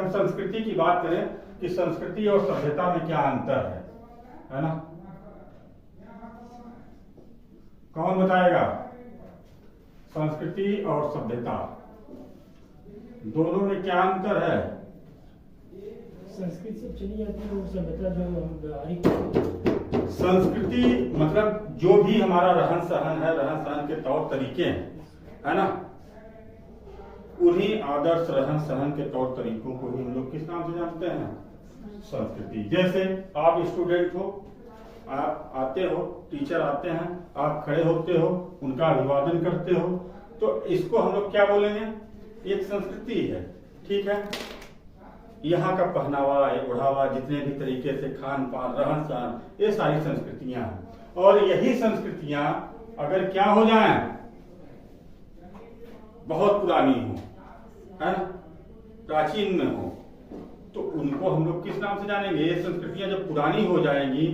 हम संस्कृति की बात करें कि संस्कृति और सभ्यता में क्या अंतर है ना? कौन बताएगा? संस्कृति और सभ्यता दोनों में क्या अंतर है? संस्कृति सब चली जाती है और सभ्यता जो हम व्यवहारिक। संस्कृति मतलब जो भी हमारा रहन सहन है, रहन सहन के तौर तरीके हैं, है ना, उन्हीं आदर्श रहन सहन के तौर तरीकों को ही हम लोग किस नाम से जानते हैं? संस्कृति। जैसे आप स्टूडेंट हो, आप आते हो, टीचर आते हैं, आप खड़े होते हो, उनका अभिवादन करते हो, तो इसको हम लोग क्या बोलेंगे? एक संस्कृति है। ठीक है, यहाँ का पहनावा, ओढ़ावा, जितने भी तरीके से खान पान, रहन सहन, ये सारी संस्कृतियां हैं। और यही संस्कृतियां अगर क्या हो जाएं, बहुत पुरानी हो, है ना, प्राचीन में हो, तो उनको हम लोग किस नाम से जानेंगे? ये संस्कृतियां जब पुरानी हो जाएंगी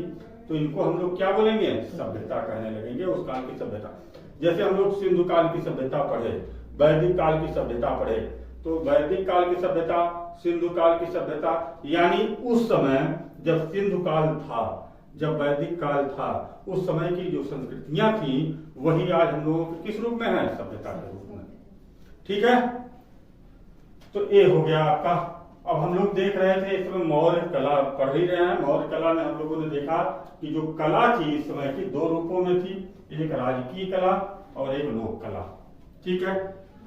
तो इनको हम लोग क्या बोलेंगे? सभ्यता कहने लगेंगे, उस काल की सभ्यता। जैसे हम लोग सिंधु काल की सभ्यता पढ़े, वैदिक काल की सभ्यता पढ़े, तो वैदिक काल की सभ्यता, सिंधु काल की सभ्यता, यानी उस समय जब सिंधु काल था, जब वैदिक काल था, उस समय की जो संस्कृतियां थी वही आज हम लोगों के किस रूप में है? सभ्यता के रूप में। ठीक है, तो ये हो गया आपका। अब हम लोग देख रहे थे इस समय मौर्य कला पढ़ ही रहे हैं। मौर्य कला में हम लोगों ने देखा कि जो कला थी इस समय की दो रूपों में थी, एक राजकीय कला और एक लोक कला। ठीक है,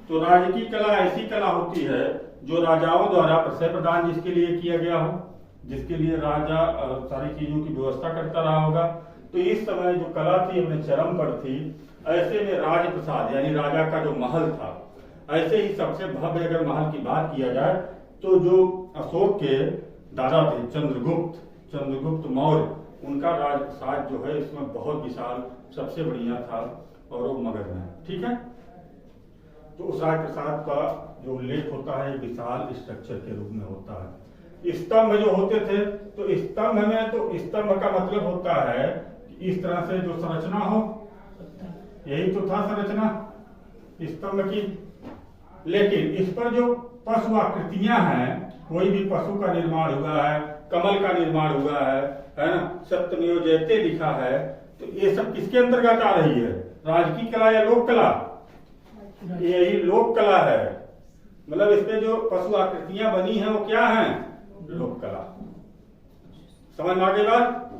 तो राजकीय कला ऐसी कला होती है जो राजाओं द्वारा प्रशय प्रदान जिसके लिए किया गया हो, जिसके लिए राजा सारी चीजों की व्यवस्था करता रहा होगा। तो इस समय जो कला थी अपने चरम पर थी। ऐसे में राजप्रसाद यानी राजा का जो महल था, ऐसे ही सबसे भव्य अगर महल की बात किया जाए तो जो अशोक के दादा थे चंद्रगुप्त मौर्य, उनका राजप्रसाद जो है इसमें बहुत विशाल, सबसे बढ़िया था और वो मगध में। ठीक है, तो उस राजप्रसाद का जो उल्लेख होता है विशाल स्ट्रक्चर के रूप में होता है। स्तंभ जो होते थे, तो स्तंभ में, तो स्तंभ का मतलब होता है कि इस तरह से जो संरचना हो, यही तो था संरचना स्तंभ की। लेकिन इस पर जो पशु आकृतियां हैं, कोई भी पशु का निर्माण हुआ है, कमल का निर्माण हुआ है ना, सप्तमियो जयते लिखा है, तो ये सब किसके अंतर्गत आ रही है? राजकीय कला या लोक कला? यही लोक कला है। मतलब इसमें जो पशु आकृतियां बनी हैं वो क्या हैं? लोक कला। समझ में आ गई बात?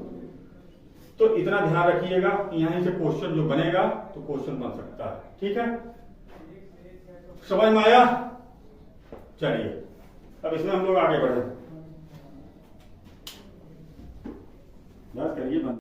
तो इतना ध्यान रखिएगा, यहीं से क्वेश्चन जो बनेगा तो क्वेश्चन बन सकता है। ठीक है, समझ में आया? चलिए अब इसमें हम लोग आगे बढ़े। बस करिए बंद।